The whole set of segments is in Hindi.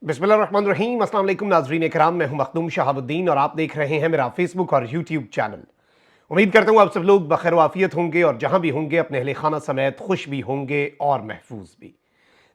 बिस्मिल्लाहिर्रहमानिर्रहीम। अस्सलाम वालेकुम नाज़रीन इकराम, मैं हूं मखदूम शहाबुद्दीन और आप देख रहे हैं मेरा फेसबुक और यूट्यूब चैनल। उम्मीद करता हूं आप सब लोग बखैर वाफियत होंगे और जहां भी होंगे अपने अहले खाना समेत खुश भी होंगे और महफूज भी।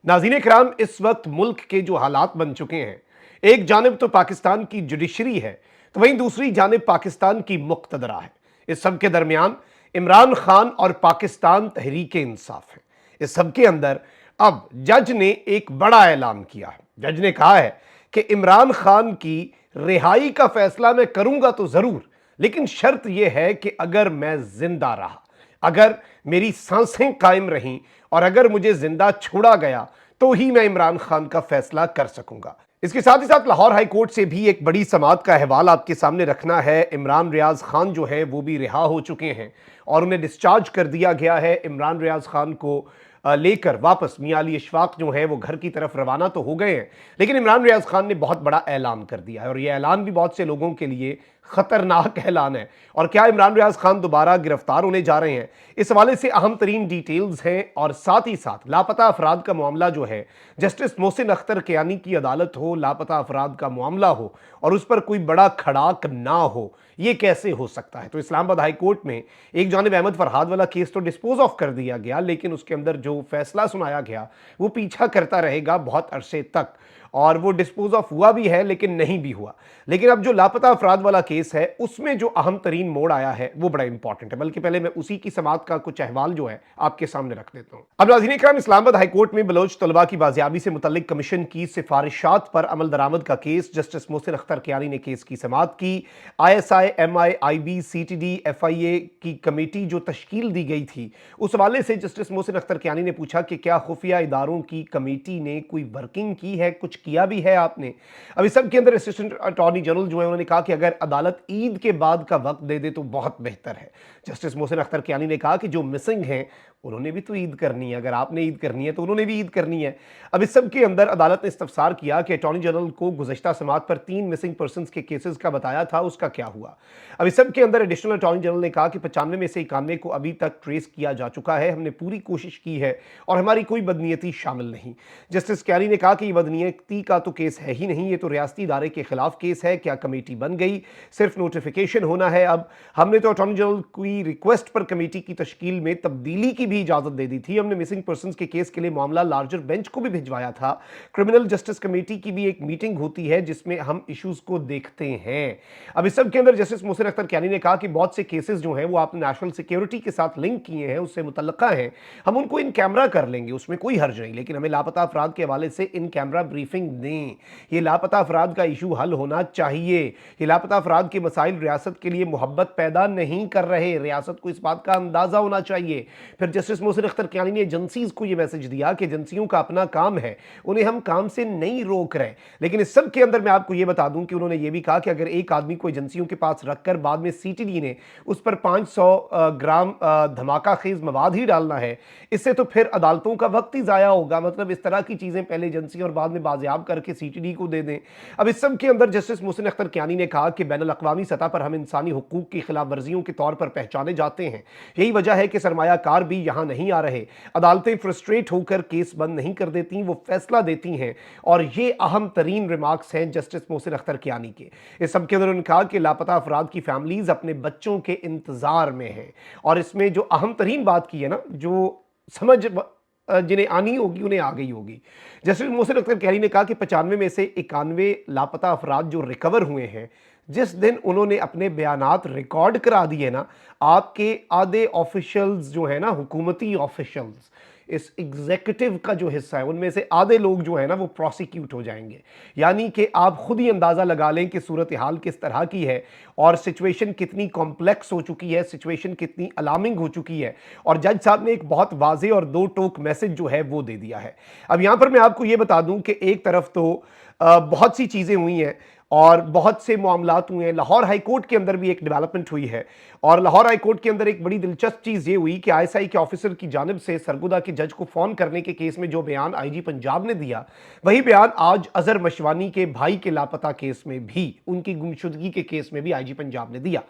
नाज़रीन इकराम, इस वक्त मुल्क के जो हालात बन चुके हैं, एक जानिब तो पाकिस्तान की जुडिशरी है, तो वहीं दूसरी जानिब पाकिस्तान की मुक्तदरा है। इस सब के दरमियान इमरान खान और पाकिस्तान तहरीक इंसाफ है। इस सब के अंदर अब जज ने एक बड़ा ऐलान किया है। जज ने कहा है कि इमरान खान की रिहाई का फैसला मैं करूंगा तो जरूर, लेकिन शर्त यह है कि अगर मैं जिंदा रहा, अगर मेरी सांसें कायम रहीं और अगर मुझे जिंदा छोड़ा गया तो ही मैं इमरान खान का फैसला कर सकूंगा। इसके साथ ही साथ लाहौर हाई कोर्ट से भी एक बड़ी समाअत का अहवाल आपके सामने रखना है। इमरान रियाज खान जो है वो भी रिहा हो चुके हैं और उन्हें डिस्चार्ज कर दिया गया है। इमरान रियाज खान को लेकर वापस मियां अली इशफाक जो है वो घर की तरफ रवाना तो हो गए हैं, लेकिन इमरान रियाज खान ने बहुत बड़ा ऐलान कर दिया है और यह ऐलान भी बहुत से लोगों के लिए खतरनाक ऐलान है। और क्या इमरान रियाज खान दोबारा गिरफ्तार होने जा रहे हैं, इस हवाले से अहम तरीन डिटेल्स हैं। और साथ ही साथ लापता अफराद का मामला जो है, जस्टिस मोहसिन अख्तर कियानी की अदालत हो, लापता अफराद का मामला हो और उस पर कोई बड़ा खड़ाक ना हो, ये कैसे हो सकता है। तो इस्लामाबाद हाई कोर्ट में एक जानिब अहमद फरहाद वाला केस तो डिस्पोज ऑफ कर दिया गया, लेकिन उसके अंदर जो फैसला सुनाया गया वो पीछा करता रहेगा बहुत अरसे तक, और वो डिस्पोज ऑफ हुआ भी है लेकिन नहीं भी हुआ। लेकिन अब जो लापता अफराद वाला केस है उसमें जो अहम तरीन मोड़ आया है वो बड़ा इंपॉर्टेंट है। बल्कि पहले मैं उसी की समाअत का कुछ अहवाल जो है आपके सामने रख देता हूं। अब नाज़रीन इकराम, इस्लामाबाद हाई कोर्ट में बलोच तलबा की बाजियाबी से मुतल्लिक कमीशन की सिफारिशात पर अमल दरामद का केस, जस्टिस मोहसिन अख्तर कियानी ने केस की समाअत की। ISI, MI, IB, CTD, FIA की कमेटी जो तश्कील दी गई थी, उस हवाले से जस्टिस मोहसिन अख्तर कियानी ने पूछा कि क्या खुफिया इदारों की कमेटी ने कोई वर्किंग की है, कुछ किया भी है आपने। अब इस सब के अंदर असिस्टेंट अटॉर्नी जनरल जो है उन्होंने कहा कि अगर अदालत ईद के बाद का वक्त दे दे तो बहुत बेहतर है। जस्टिस मोहसिन अख्तर कियानी ने कहा कि जो मिसिंग हैं उन्होंने भी तो ईद करनी है, अगर आपने ईद करनी है तो उन्होंने भी ईद करनी है। अब इस सब के अंदर अदालत ने इस्तफसार किया कि अटॉर्नी जनरल को गुज़श्ता समाअत पर 3 मिसिंग पर्सनस के केसेस का बताया था, उसका क्या हुआ। अब इस सब के अंदर एडिशनल अटॉर्नी जनरल ने कहा कि 95 में से 91 को अभी तक ट्रेस किया जा चुका है, हमने पूरी कोशिश की है और हमारी कोई बदनीयती शामिल नहीं। जस्टिस कियानी ने कहा कि ये बदनीयती का तो केस है ही नहीं, ये तो रियासती इदारे के खिलाफ केस है। क्या कमेटी बन गई, सिर्फ नोटिफिकेशन होना है। अब हमने तो अटॉर्नी जनरल की रिक्वेस्ट पर कमेटी की तश्कील में तब्दीली की भी इजाजत दे दी थी। हमने मिसिंग पर्सन के केस के लिए मामला लार्जर बेंच को भी भिजवाया था। क्रिमिनल जस्टिस कमेटी की भी एक मीटिंग होती है जिसमें हम इश्यूज को देखते हैं। अब इस सब के अंदर जस्टिस मोहसिन अख्तर कियानी ने कहा कि बहुत से केसेस जो हैं वो आपने नेशनल सिक्योरिटी के साथ लिंक किए हैं, उससे मुतल्लका हैं, हम उनको इन कैमरा कर लेंगे, उसमें कोई हर्ज नहीं, लेकिन हमें लापता अफराद के हवाले से इन कैमरा ब्रीफिंग दें। ये लापता अफराद का इशू हल होना चाहिए। ये लापता अफराद के मसाइल रियासत के लिए मोहब्बत पैदा नहीं कर रहे, रियासत को इस बात का अंदाजा होना चाहिए। फिर जस्टिस मोहसिन अख्तर कियानी ने एजेंसीज को यह मैसेज दिया कि एजेंसियों का अपना काम है, उन्हें हम काम से नहीं रोक रहे। लेकिन इस सब के अंदर मैं आपको यह बता दूं कि उन्होंने यह भी कहा कि अगर एक आदमी को एजेंसियों के पास रखकर बाद में CTD ने उस पर 500 ग्राम धमाका खेज मवाद ही डालना है, इससे तो फिर अदालतों का वक्त ही जाया होगा। मतलब इस तरह की चीजें पहले एजेंसी और बाद में बाजियाब करके CTD को दे दें। अब इस सब के अंदर जस्टिस मोहसिन अख्तर कियानी ने कहा कि बैनुल अक़वामी सतह पर हम इंसानी हुकूक की खिलाफ वर्जियों के तौर पर पहचाने जाते हैं, यही वजह है कि सरमायाकार भी यहां नहीं आ रहे। अदालतें फ्रस्ट्रेट होकर केस बंद नहीं कर देती, वो फैसला देती हैं। और ये अहम तरीन रिमार्क्स हैं जस्टिस मोहसिन अख्तर कियानी के। इस सब के अंदर उन्होंने कहा कि लापता अफराद की फैमिलीज अपने बच्चों के इंतजार में हैं। और इसमें जो अहम तरीन बात की है ना, जो समझ जिन्हें आनी होगी उन्हें आ गई होगी। जस्टिस मोहसिन अख्तर कियानी ने कहा कि 95 में से 91 लापता अफराद जो रिकवर हुए हैं, जिस दिन उन्होंने अपने बयानात रिकॉर्ड करा दिए ना, आपके आधे ऑफिशियल्स जो है ना, हुकूमती ऑफिशियल्स, इस एग्जीक्यूटिव का जो हिस्सा है, उनमें से आधे लोग जो है ना वो प्रोसिक्यूट हो जाएंगे। यानी कि आप खुद ही अंदाजा लगा लें कि सूरत हाल किस तरह की है और सिचुएशन कितनी कॉम्प्लेक्स हो चुकी है, सिचुएशन कितनी अलार्मिंग हो चुकी है। और जज साहब ने एक बहुत वाज़ेह और दो टोक मैसेज जो है वो दे दिया है। अब यहां पर मैं आपको ये बता दूं कि एक तरफ तो बहुत सी चीजें हुई हैं और बहुत से मामलात हुए हैं। लाहौर हाई कोर्ट के अंदर भी एक डेवलपमेंट हुई है और लाहौर हाई कोर्ट के अंदर एक बड़ी दिलचस्प चीज ये हुई कि ISI के ऑफिसर की जानिब से सरगुदा के जज को फोन करने के केस में जो बयान IG पंजाब ने दिया, वही बयान आज अजहर मशवानी के भाई के लापता केस में भी, उनकी गुमशुदगी के केस में भी IG पंजाब ने दिया।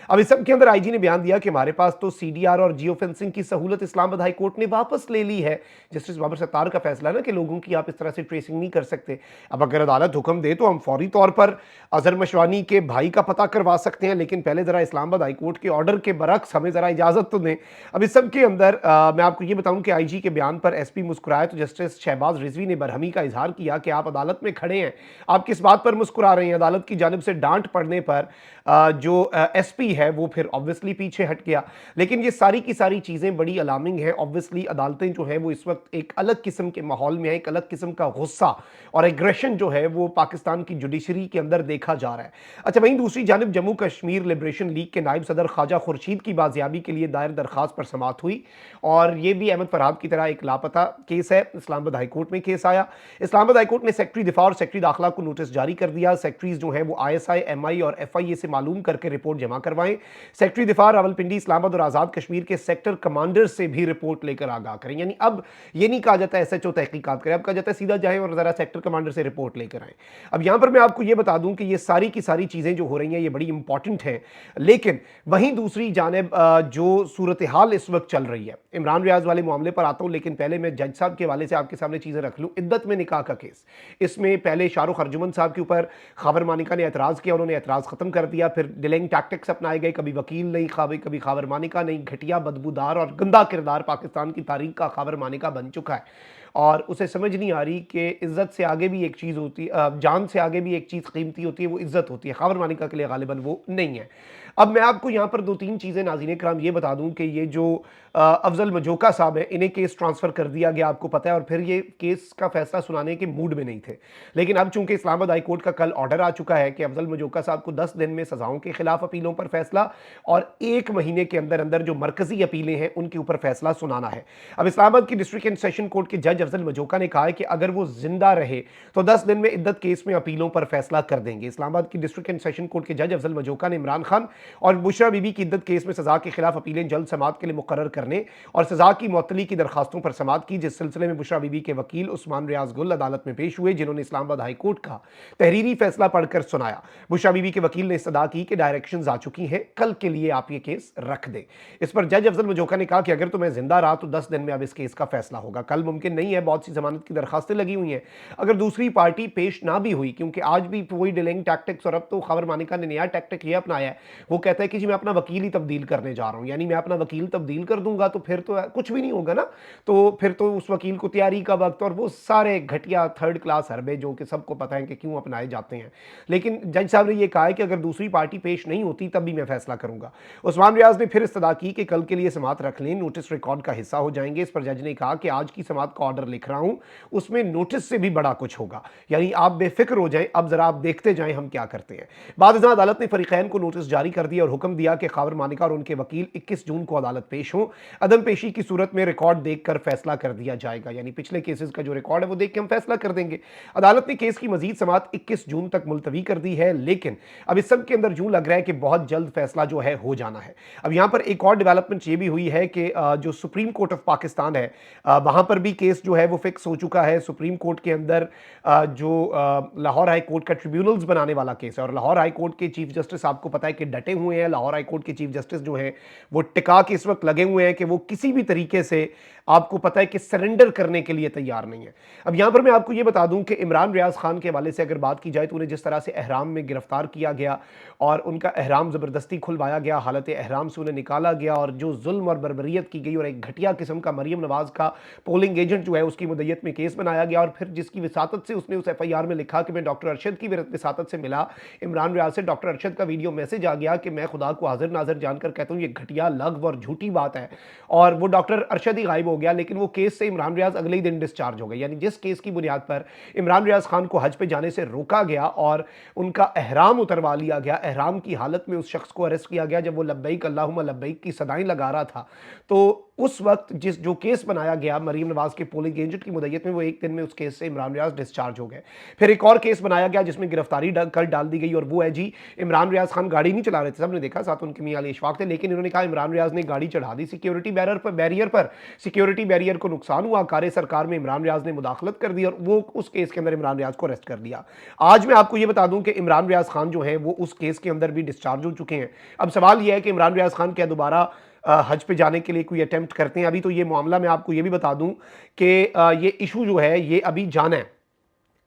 अब इस सब के अंदर आईजी ने बयान दिया कि हमारे पास तो सीडीआर और जियो फेंसिंग की सहूलत इस्लामाबाद हाई कोर्ट ने वापस ले ली है। जस्टिस बाबर सत्तार का फैसला ना कि लोगों की आप इस तरह से ट्रेसिंग नहीं कर सकते। अब अगर अदालत हुक्म दे तो हम फौरी तौर पर अजहर मशवानी के भाई का पता करवा सकते हैं, लेकिन पहले जरा इस्लामाबाद हाई कोर्ट के ऑर्डर के बरक्स हमें जरा इजाजत तो दें। अब इस सब के अंदर मैं आपको ये बताऊं कि आईजी के बयान पर एसपी मुस्कुराए तो जस्टिस शहबाज रिजवी ने बरहमी का इजहार किया कि आप अदालत में खड़े हैं, आप किस बात पर मुस्कुरा रहे हैं। अदालत की जानिब से डांट पड़ने पर जो एसपी है वो फिर ऑब्वियसली पीछे हट गया। लेकिन ये सारी की सारी चीजें बड़ी अलार्मिंग है। ऑब्वियसली अदालतें जो है वो इस वक्त एक अलग किस्म के माहौल में है, एक अलग किस्म का गुस्सा और एग्रेशन जो है वो पाकिस्तान की जुडिशरी के अंदर देखा जा रहा है। अच्छा, वहीं दूसरी जानिब जम्मू कश्मीर लिबरेशन लीग के नायब सदर ख्वाजा खुर्शीद की बाजियाबी के लिए दायर दरखास्त पर समाअत हुई और ये भी अहमद फरहाद की तरह एक लापता केस है। इस्लामाबाद हाईकोर्ट में केस आया। इस्लामाबाद हाईकोर्ट ने सेक्रेटरी दिफा और सेक्रेटरी दाखिला को नोटिस जारी कर दिया। सेक्रेटरीज जो है वो आईएसआई, एमआई और एफआईए से मालूम करके रिपोर्ट जमा करवाएं। सेक्रेटरी दिफा रावलपिंडी, इस्लामाबाद और आजाद कश्मीर के सेक्टर कमांडर से भी रिपोर्ट लेकर आगाह करें। यानी अब ये नहीं कहा जाता एसएचओ तहकीकात करें, अब कहा जाता है सीधा जाएं और जरा सेक्टर कमांडर से रिपोर्ट लेकर आए। अब यहां पर मैं आपको ये बता दूं कि ये सारी की सारी चीजें जो हो रही हैं ये बड़ी इंपॉर्टेंट हैं। लेकिन वहीं दूसरी जानिब जो सूरत हाल इस वक्त चल रही है, इमरान रियाज वाले मामले पर आता हूं, लेकिन पहले मैं जज साहब के हवाले से आपके सामने चीजें रख लूं। इद्दत में निकाह का केस, इसमें पहले शाहरुख अर्जुमन साहब के ऊपर खाबर मानिका ने एतराज किया, उन्होंने एतराज खत्म कर दिया। फिर डिलेइंग टैक्टिक्स अपनाए गए, कभी वकील नहीं, कभी खाबर मानिका नहीं, घटिया, बदबूदार और गंदा किरदार पाकिस्तान की तारीख का खाबर मानिका बन चुका है और उसे समझ नहीं आ रही कि इज्जत से आगे भी एक चीज़ होती है, जान से आगे भी एक चीज़ कीमती होती है, वो इज्जत होती है। खाबर मानिका के लिए गालिबन वो नहीं है। अब मैं आपको यहाँ पर दो तीन चीज़ें नाज़रीन कराम ये बता दूं कि ये जो अफजल मजोका साहब हैं, इन्हें केस ट्रांसफ़र कर दिया गया, आपको पता है, और फिर ये केस का फैसला सुनाने के मूड में नहीं थे। लेकिन अब चूंकि इस्लामाबाद हाई कोर्ट का कल ऑर्डर आ चुका है कि अफजल मजोका साहब को 10 दिन में सजाओं के खिलाफ अपीलों पर फैसला और 1 महीने के अंदर अंदर जो मरकजी अपीलें हैं उनके ऊपर फैसला सुनाना है। अब इस्लामाबाद की डिस्ट्रिक्ट एंड सेशन कोर्ट के जज अफजल मजोका ने कहा है कि अगर वो जिंदा रहे तो 10 दिन में इद्दत केस में अपीलों पर फैसला कर देंगे। इस्लामाबाद की डिस्ट्रिक्ट एंड सेशन कोर्ट के जज अफजल मजोका ने इमरान खान और बुशरा बीबी की इद्दत केस में सजा के खिलाफ अपीलें जल्द समाअत के लिए मुकर्रर करने और सजा की मुअत्तली की दरखास्तों पर समाअत की, जिस सिलसिले में बुशरा बीबी के वकील उस्मान रियाज गुल अदालत में पेश हुए, जिन्होंने इस्लामाबाद हाई कोर्ट का तहरीरी फैसला पढ़कर सुनाया। बुशरा बीबी के वकील ने इस्तदा की कि डायरेक्शंस आ चुकी हैं, कल के लिए आप ये केस रख दें। इस पर जज अफजल मजोका ने कहा कि अगर तो मैं जिंदा रहा तो 10 दिन में अब इस केस का फैसला होगा, कल मुमकिन नहीं है, बहुत सी जमानत की दरखास्तें लगी हुई हैं। अगर दूसरी पार्टी पेश ना भी हुई, क्योंकि आज भी वही डिलेइंग टैक्टिक्स, और अब तो खबर मानिका ने नया टैक्टिक ये अपनाया है, वो कहता है कि जी मैं अपना वकील ही तब्दील करने जा रहा हूं, यानी मैं अपना वकील तब्दील कर दूंगा तो फिर तो कुछ भी नहीं होगा ना, तो फिर तो उस वकील को तैयारी का वक्त और वो सारे घटिया थर्ड क्लास हरबे जो कि सबको पता है कि क्यों अपनाए जाते हैं। लेकिन जज साहब ने यह कहा है कि अगर दूसरी पार्टी पेश नहीं होती तब भी मैं फैसला करूंगा। उस्मान रियाज ने फिर इस्तदा की कि कल के लिए समाअत रख लें, नोटिस रिकॉर्ड का हिस्सा हो जाएंगे। इस पर जज ने कहा कि आज की समाअत का ऑर्डर लिख रहा हूं, उसमें नोटिस से भी बड़ा कुछ होगा, यानी आप बेफिक्र हो जाएं, अब जरा आप देखते जाएं हम क्या करते हैं। बाद अदालत ने फरीकैन को नोटिस जारी कर दिया और हुक्म दिया कि खाबर मानिका और उनके वकील 21 जून को अदालत पेश हों। अदम पेशी की सूरत में रिकॉर्ड देखकर फैसला कर दिया जाएगा, यानी पिछले केसेस का जो रिकॉर्ड है वो देख के हम फैसला कर देंगे। अदालत ने केस की मजीद समाअत 21 जून तक मुलतवी कर दी है, लेकिन अब इस सब के अंदर यूं लग रहा है कि बहुत जल्द फैसला जो है हो जाना है। अब यहां पर एक और डेवलपमेंट ये भी हुई है कि जो सुप्रीम कोर्ट ऑफ पाकिस्तान है वहां पर भी केस जो है वो फिक्स हो चुका है। सुप्रीम कोर्ट के अंदर जो लाहौर हाई कोर्ट का ट्रिब्यूनल्स बनाने वाला केस है, और लाहौर हाई कोर्ट के चीफ जस्टिस आपको पता है कि डटे हुए हैं। लाहौर हाई कोर्ट के चीफ जस्टिस जो हैं वो टिका के इस वक्त लगे हुए हैं कि वो किसी भी तरीके से आपको पता है कि सरेंडर करने के लिए तैयार नहीं है। अब यहां पर मैं आपको यह बता दूं कि इमरान रियाज खान के हवाले से अगर बात की जाए तो उन्हें जिस तरह से एहराम में गिरफ्तार किया गया और उनका एहराम जबरदस्ती खुलवाया गया, हालत एहराम से उन्हें निकाला गया और जो जुल्म और बर्बरियत की गई और एक घटिया किस्म का मरियम नवाज का पोलिंग एजेंट जो है उसकी मुद्दत में केस बनाया गया, और फिर जिसकी विसातत से उसने उस एफआईआर में लिखा कि मैं डॉक्टर अरशद की विसातत से मिला। इमरान रियाज से डॉक्टर अरशद का वीडियो मैसेज आ गया कि मैं खुदा को हाजिर नाजिर जानकर कहता हूं ये घटिया, लग़्व और झूठी बात है, और वो डॉक्टर अरशद ही गायब हो गया। लेकिन वो केस से इमरान रियाज अगले ही दिन डिस्चार्ज हो गए, यानी जिस केस की बुनियाद पर इमरान रियाज खान को हज पे जाने से रोका गया और उनका एहराम उतरवा लिया गया, एहराम की हालत में उस शख्स को अरेस्ट किया गया जब वो लब्बैक अल्लाहुम्मा लब्बैक की सदाएं लगा रहा था, तो उस वक्त जिस जो केस बनाया गया मरीम नवाज के पोलिंग एजेंट की मुद्दत में, वो एक दिन में उस केस से इमरान रियाज डिस्चार्ज हो गए। फिर एक और केस बनाया गया जिसमें गिरफ्तारी कर डाल दी गई, और वो है जी, इमरान रियाज खान गाड़ी नहीं चला रहे थे, सबने देखा, साथ उनके मियां अली इशफाक थे, लेकिन इन्होंने कहा इमरान रियाज ने गाड़ी चढ़ा दी सिक्योरिटी बैरियर पर, सिक्योरिटी बैरियर को नुकसान हुआ, कार्य सरकार में इमरान रियाज ने मुदाखलत कर दी और वो उस केस के अंदर इमरान रियाज को अरेस्ट कर दिया। आज मैं आपको ये बता दूं कि इमरान रियाज खान जो है वो उस केस के अंदर भी डिस्चार्ज हो चुके हैं। अब सवाल यह है कि इमरान रियाज खान क्या दोबारा हज पे जाने के लिए कोई अटेम्प्ट करते हैं? अभी तो ये मामला, मैं आपको ये भी बता दूं कि ये इशू जो है ये अभी जाना है,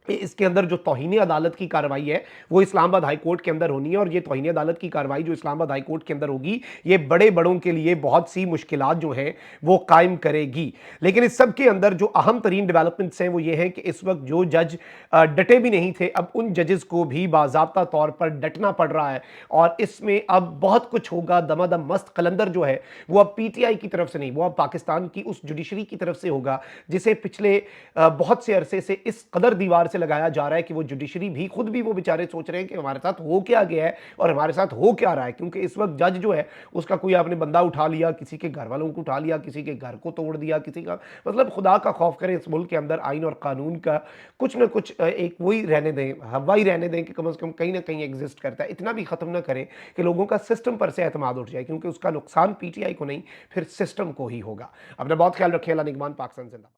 इसके अंदर जो तौहीन अदालत की कार्रवाई है वो इस्लामाबाद हाई कोर्ट के अंदर होनी है, और ये तौहीन अदालत की कार्रवाई जो इस्लामाबाद हाई कोर्ट के अंदर होगी, ये बड़े बड़ों के लिए बहुत सी मुश्किलात जो हैं वो कायम करेगी। लेकिन इस सब के अंदर जो अहम तरीन डेवलपमेंट्स हैं वो ये हैं कि इस वक्त जो जज डटे भी नहीं थे, अब उन जजेस को भी बाज़ाब्ता तौर पर डटना पड़ रहा है, और इसमें अब बहुत कुछ होगा। दमादम मस्त कलंदर जो है वो अब पीटीआई की तरफ से नहीं, वो अब पाकिस्तान की उस जुडिशरी की तरफ से होगा जिसे पिछले बहुत से अरसे से इस कदर दीवार से लगाया जा रहा है कि वो जुडिशरी भी खुद भी वो बेचारे सोच रहे हैं कि हमारे साथ हो क्या गया है और हमारे साथ हो क्या रहा है। क्योंकि इस वक्त जज जो है उसका कोई आपने बंदा उठा लिया, किसी के घर वालों को उठा लिया, किसी के घर को तोड़ दिया, किसी का, मतलब खुदा का खौफ करें, इस मुल्क के अंदर आइन और कानून का कुछ ना कुछ एक वही रहने दें, हवाई रहने दें कि कम से कम कहीं ना कहीं एग्जिस्ट करता है। इतना भी खत्म ना करें कि लोगों का सिस्टम पर से एतमाद उठ जाए, क्योंकि उसका नुकसान पीटीआई को नहीं, फिर सिस्टम को ही होगा। अपना बहुत ख्याल रखें। अल्लाह निगमान। पाकिस्तान जिंदाबाद।